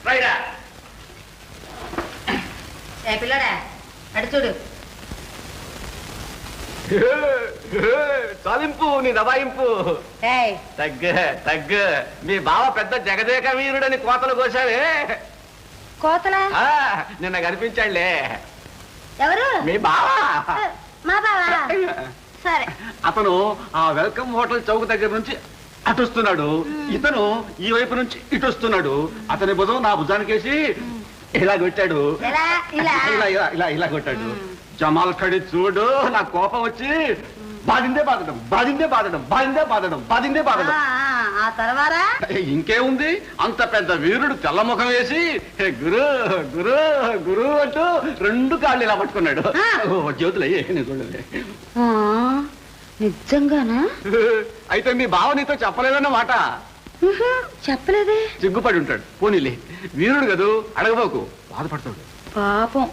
రైడా పిల్లడా అటు చూడు. చాలింపు నీ దబాయింపు. తగ్గ మీ బావ పెద్ద జగదేక వీరుడని కోతలు కోసావే. కోతలా? నిన్న కనిపించాడులే. ఎవరు? మీ బావా. మా బావా? సరే. అతను ఆ వెల్కమ్ హోటల్ చౌక్ దగ్గర నుంచి అటు వస్తున్నాడు, ఇతను ఈ వైపు నుంచి ఇటు వస్తున్నాడు. అతని భుజం నా భుజానికేసి ఇలా కొట్టాడు. ఇలా కొట్టాడు. జమాల్ ఖడి చూడు, నా కోపం వచ్చి బాధిందే బాధడం. ఆ తర్వాత ఇంకేముంది, అంత పెద్ద వీరుడు తెల్లముఖం వేసి గురు గురు గురు అంటూ 2 కాళ్ళు ఇలా పట్టుకున్నాడు. జ్యోతులు అయ్యే చూడలే. నిజంగానా? అయితే మీ బావ నీతో చెప్పలేదన్నమాట. చెప్పలేదే. సిగ్గుపడి ఉంటాడు. పోనీలే, వీరుడు కదూ, అడగబోకు, బాధపడతాడు పాపం.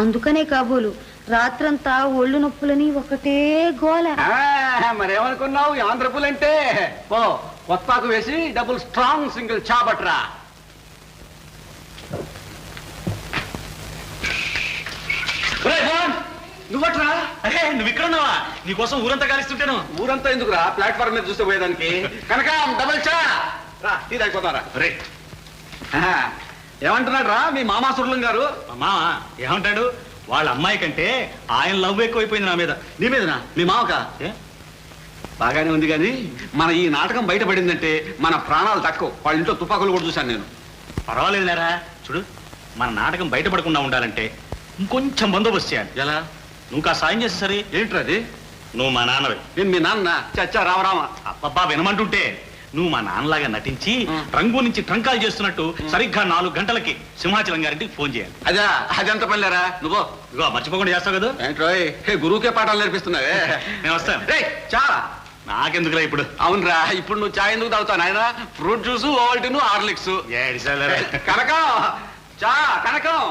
అందుకనే కాబోలు రాత్రంతా ఒళ్ళు నొప్పులని ఒకటే గోల. మరేమనుకున్నావు, ఆంధ్రపులంటే పో కొత్తాకు వేసి డబుల్ స్ట్రాంగ్ సింగిల్ చాబట్రా. నువ్వట్రా? అరే నువ్వు ఇక్కడ ఉన్నావా? నీకోసం ఊరంతా కాలిస్తుంటాను. ఊరంతా ఎందుకురా, ప్లాట్ఫామ్ మీద చూస్తే పోయేదానికి. కనుక డబుల్ చా రా, టీ తాగిపోతారా? రే ఏమంటున్నాడు రా మీ మామాసురులం గారు? మామ ఏమంటాడు? వాళ్ళ అమ్మాయి కంటే ఆయన లవ్ ఎక్కువైపోయింది నా మీద. నీ మీదనా? మీ మామకా? బాగానే ఉంది కానీ మన ఈ నాటకం బయటపడిందంటే మన ప్రాణాలు తక్కువ. వాళ్ళ ఇంట్లో తుపాకులు కూడా చూశాను నేను. పర్వాలేదు లేరా. చూడు, మన నాటకం బయటపడకుండా ఉండాలంటే ఇంకొంచెం బందోబస్తు చేయాలి. ఎలా? నువ్వు కా సాయం చేస్తే సరే. ఏంట్రా అది? నువ్వు మా నాన్నవి. నేను మీ నాన్న? చచ్చా రామరామ. అబ్బబ్బా వినమంటుంటే. నువ్వు మా నాన్నలాగా నటించి రంగు నుంచి ట్రంకాలు చేస్తున్నట్టు సరిగ్గా 4 గంటలకి సింహాచలం గారింటికి ఫోన్ చేయాలి. అదా అదంత పనిలేరా నువ్వు? ఇగో మర్చిపోకుండా చేస్తావు కదా. ఏంట్రోయ్, గురువుకే పాఠాలు నేర్పిస్తున్నావే. నేను వస్తాను. రే చా. నాకెందుకురా ఇప్పుడు? అవునరా, ఇప్పుడు నువ్వు చాయ్ ఎందుకు తాగుతావు నాయన? Fruit juice, Ovaltine, Horlicks. Kanakam చా, కనకం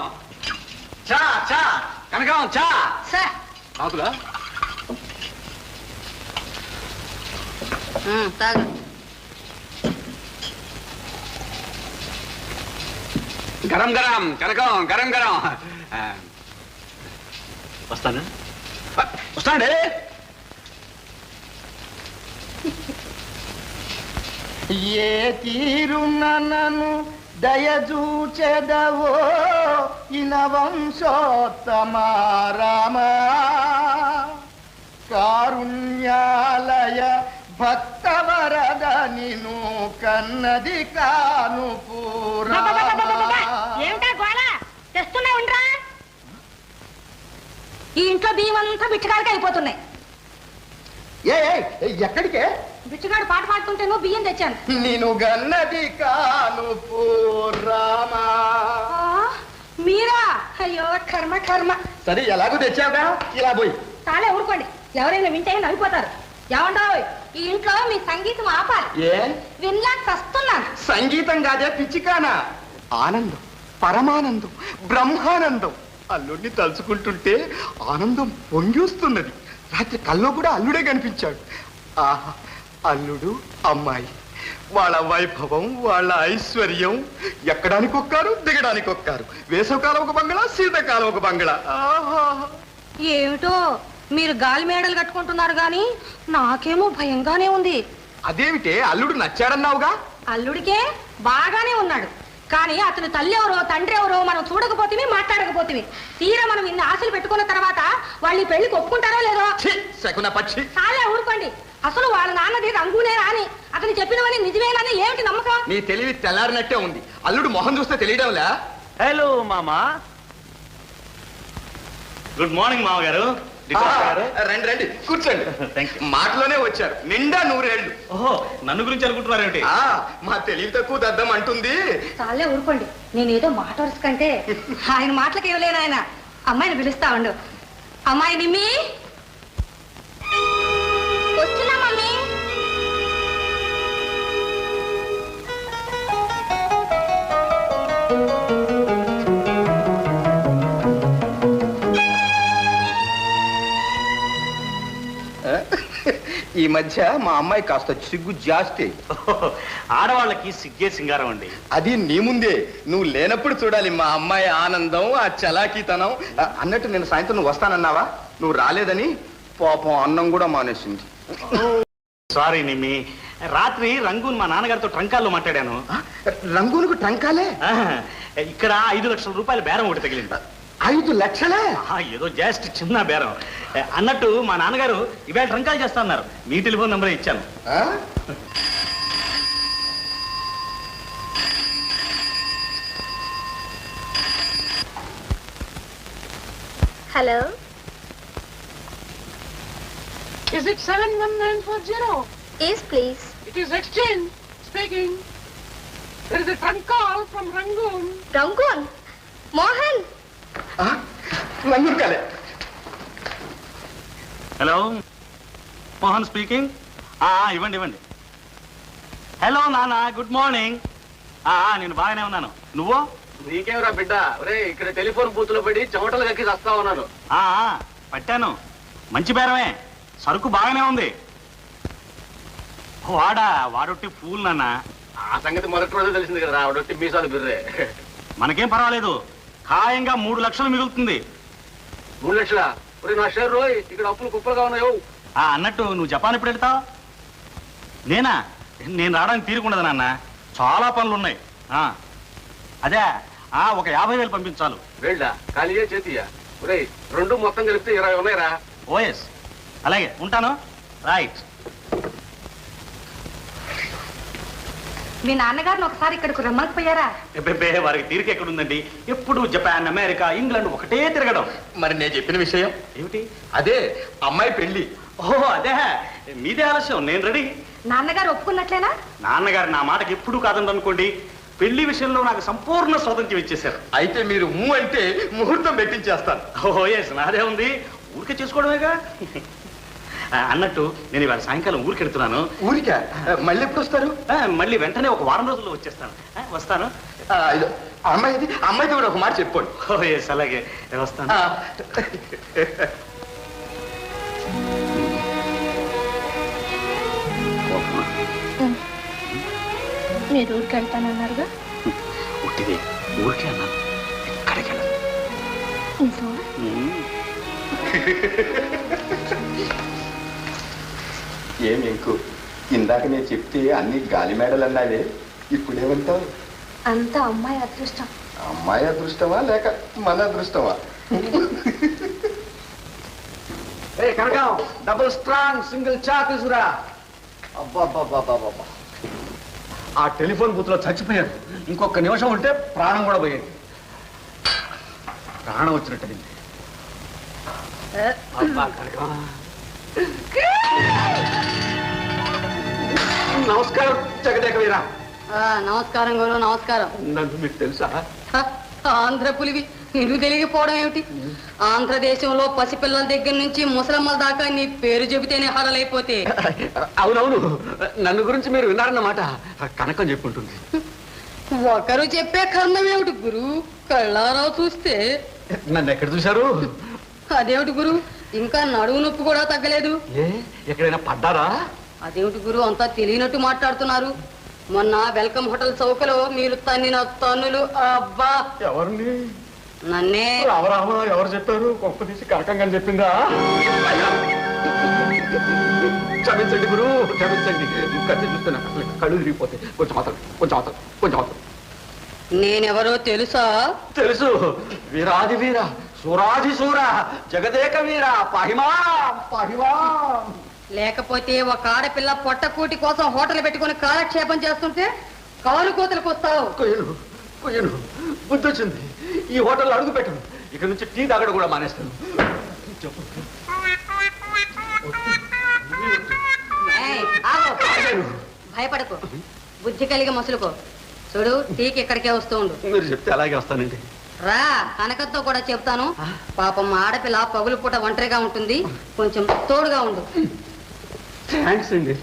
చా చా, కనకం చా. తాగుదా? తాగు. గరం గరం కనకం, గరం గరం. వస్తాను. వస్తాడే. ఏ తీరున్న నన్ను దయచూచెదవో ఇనవంశోత్తమా రామ, కారుణ్యాలయ భక్తవరద నిను కన్నది కాను పూరా. ఏమిటా గోళ తెస్తున్నా ఉండరా? ఈ ఇంట్లో బియ్యం అంతా బిచ్చగాడికి అయిపోతున్నాయి. ఎక్కడికే? బిచ్చగాడు పాట పాడుతుంటే నువ్వు బియ్యం తెచ్చాను. నేను గన్నది కాను పూరామా. మీరా? అయ్యో కర్మ కర్మ. సరే ఎలాగో తెచ్చావుగా, ఇలా పోయి. చాలే ఊరుకోండి, ఎవరైనా వింటే నవ్విపోతారు. ఏమంటావు? ఈ ఇంట్లో మీ సంగీతం ఆపాలి. వినలా వస్తున్నాను. సంగీతం కాదే పిచ్చికానా, ఆనందం, పరమానందం, బ్రహ్మానందం. అల్లుడిని తలుచుకుంటుంటే ఆనందం పొంగిస్తున్నది. రాత్రి కల్లో కూడా అల్లుడే కనిపించాడు. ఆహా, అల్లుడు అమ్మాయి, వాళ్ళ వైభవం, వాళ్ళ ఐశ్వర్యం. ఎక్కడానికి ఒక్కారు, దిగడానికి ఒక్కారు. వేసవకాలం ఒక బంగళా, శీతాకాలం ఒక బంగళా. ఏమిటో మీరు గాలి మేడలు కట్టుకుంటున్నారు గాని నాకేమో భయంగానే ఉంది. అదేమిటే, అల్లుడు నచ్చాడన్నావుగా? అల్లుడికే బాగానే ఉన్నాడు, కానీ అతని తల్లి ఎవరో తండ్రి ఎవరో మనం చూడకపోతే మాట్లాడకపోతే తీరా మనం ఇన్ని ఆశలు పెట్టుకున్న తర్వాత వాళ్ళు ఈ పెళ్లికి ఒప్పుకుంటారో లేదో. శకున పక్షి. చాలే ఊరుకోండి. అసలు వాళ్ళ నాన్నది రంగునే రాని అతను చెప్పినవని నిజమేనని ఏమిటి నమ్మకం? నీ తెలివి తెల్లారినట్టే ఉంది. అల్లుడు మొహం చూస్తే తెలియడంలా. హలో మామా. గుడ్ మార్నింగ్ మామగారు. రండి రండి, కూర్చోండి. మాటలోనే వచ్చారు, నిండా 100 ఏళ్ళు. ఓహో, నన్ను గురించి అనుకుంటున్నారేమిటి? మా తెలివి తక్కువ దద్దం అంటుంది. చాలే ఊరుకోండి. నేనేదో మాట వరుస కంటే ఆయన మాటలకు ఇవ్వలేను. ఆయన అమ్మాయిని పిలుస్తా ఉండు. అమ్మాయి నిమ్మి వస్తున్నా మమ్మీ. ఈ మధ్య మా అమ్మాయి కాస్త సిగ్గు జాస్తి. ఆడవాళ్ళకి సిగ్గే సింగారం అండి. అది నీ ముందే, నువ్వు లేనప్పుడు చూడాలి మా అమ్మాయి ఆనందం, ఆ చలాకీతనం. అన్నట్టు నేను సాయంత్రం నువ్వు వస్తానన్నావా? నువ్వు రాలేదని పాపం అన్నం కూడా మానేసింది. సారీ నిమ్మి, రాత్రి రంగూన్ మా నాన్నగారితో ట్రంకాల్లో మాట్లాడాను. రంగులకు టంకాలే? ఇక్కడ 5 లక్షల రూపాయల బేరం ఒకటి తగిలింది. 5 లక్షలే? ఏదో జస్ట్ చిన్న బేరం. అన్నట్టు మా నాన్నగారు ఇవాళ ట్రంకాలు చేస్తా అన్నారు. మీ టెలిఫోన్ నెంబర్ ఇచ్చాను. Hello, Is it 71940? yes please. It is Exchange speaking. There is a trunk call from Rangoon. Rangoon, Mohan. రంగులు కాలే. Hello, Mohan speaking. ఇవ్వండి ఇవ్వండి. హలో నాన్న, గుడ్ మార్నింగ్. నేను బాగానే ఉన్నాను. నువ్వు? నీకేమరా బిడ్డ, ఒరే ఇక్కడ టెలిఫోన్ బూత్ లో పడి చెమటలు కక్కి వస్తా ఉన్నాను. పట్టాను. మంచి బేరమే, సరుకు బాగానే ఉంది. వాడొట్టి పూల్ నాన్న. ఆ సంగతి మొదటి రోజు తెలిసింది కదా, ఆవిడొట్టి మీసాలు బిర్రే. మనకేం పర్వాలేదు, ఖాయంగా 3 లక్షలు మిగులుతుంది. 3 లక్షల? ఒరే నా షేర్ రోయ్, ఇక్కడ అప్పులు కుప్పలుగా ఉన్నాయో. అన్నట్టు నువ్వు జపాన్ ఎప్పుడు వెళ్తావు? నేను రావడానికి తీరుకుండదు నాన్న, చాలా పనులు ఉన్నాయి. అదే ఒక 50,000 పంపించాలు. వెళ్ళా ఖాళీయే చేతియా? ఒరే 2 మొత్తం కలిపితే 20 ఉన్నాయిరా. ఓఎస్, అలాగే ఉంటాను. రైట్. మీ నాన్నగారిని ఒకసారి ఇక్కడికి రమ్మకపోయారా? వారికి తీరిక ఎక్కడుందండి? ఎప్పుడు జపాన్, అమెరికా, ఇంగ్లాండ్ ఒకటే తిరగడం. మరి నేను చెప్పిన విషయం ఏమిటి? అదే అమ్మాయి పెళ్లి. అదే మీదే ఆలస్యం, నేను రెడీ. నాన్నగారు ఒప్పుకున్నట్లేనా? నాన్నగారు నా మాటకి ఎప్పుడు కాదండి అనుకోండి. పెళ్లి విషయంలో నాకు సంపూర్ణ స్వాతంత్ర్యం ఇచ్చేశారు. అయితే మీరు అంటే ముహూర్తం పెట్టించేస్తాను. ఓఎస్, నాదే ఉంది, ఊరికే చేసుకోవడమేగా. అన్నట్టు నేను ఇవాళ సాయంకాలం ఊరికి వెళ్తున్నాను. ఊరికా? మళ్ళీ ఎప్పుడు వస్తారు? మళ్ళీ వెంటనే ఒక వారం రోజుల్లో వచ్చేస్తాను. వస్తాను. అమ్మాయిది కూడా ఒక మాట చెప్పండి. ఓఎస్, అలాగే వస్తాను. మీరు ఊరికి వెళ్తానన్నారుగా? ఉట్టిదే, ఊరికే అన్నాను, ఎక్కడికి వెళ్ళను. నిజమా? ఏం ఇంకు ఇందాక నేను చెప్తే అన్ని గాలి మేడలు అన్నావే, ఇప్పుడేమంటావు? అంత అమ్మాయి అదృష్టం. అమ్మాయి అదృష్టమా లేక మన అదృష్టమా? కనకం, డబుల్ స్ట్రాంగ్ సింగిల్ చా తీసురా. అబ్బా, ఆ టెలిఫోన్ బూత్ లో చచ్చిపోయారు. ఇంకొక నిమిషం ఉంటే ప్రాణం కూడా పోయేది. ప్రాణం వచ్చినట్టు. నమస్కారం జగదేక వీరా. నమస్కారం గురు, నమస్కారం. నన్ను మీకు తెలుసా? ఆంధ్ర పులివి, నీకు తెలియకపోవడం ఏమిటి? ఆంధ్రదేశంలో పసిపిల్లల దగ్గర నుంచి ముసలమ్మల దాకా నీ పేరు చెబితేనే హడలైపోతే. అవునవును, నన్ను గురించి మీరు విన్నారన్నమాట. కనకం చెప్పుంటుంది. ఒకరు చెప్పే కర్ణం ఏమిటి గురు, కళ్ళారా చూస్తే. నన్ను ఎక్కడ చూశారు? అదేమిటి గురు, ఇంకా నడువు నొప్పి కూడా తగ్గలేదు. ఎక్కడైనా పడ్డారా? అదేమిటి గురు, అంతా తెలియనట్టు మాట్లాడుతున్నారు. మొన్న వెల్కమ్ హోటల్ చౌకలో మీరు తన్నిన తన్నులు. అబ్బా, ఎవరిని? నన్నే. రామరామా, ఎవరు చెప్పారు? గొప్ప తీసి కనకంగా చెప్పిందా? క్షమించండి గురు, క్షమించండి. కత్తి చూస్తే నాకు అసలు కళ్ళు తిరిగిపోతాయి. కొంచెం నేనెవరో తెలుసా? తెలుసు. వీరాది వీర, సూరాది సూర, జగదేక వీర, పాహిమా. లేకపోతే ఒక ఆడపిల్ల పొట్టకూటి కోసం హోటల్ పెట్టుకుని కాలక్షేపం చేస్తుంటే కాలు కోతలకు వస్తావు. కొయ్యను, బుద్ధి వచ్చింది. ఈ హోటల్ అడుగు పెట్టను. ఇక్కడ నుంచి టీ తాగడం కూడా మానేస్తాను. భయపడకు, బుద్ధి కలిగి మసులుకో. చూడు, టీకి ఇక్కడికే వస్తూ ఉండు. మీరు చెప్తే అలాగే వస్తానండి. రా, కనకతో కూడా చెప్తాను. పాపం ఆడపిల్ల పగులు పూట ఒంటరిగా ఉంటుంది, కొంచెం తోడుగా ఉండు. థ్యాంక్స్ అండి.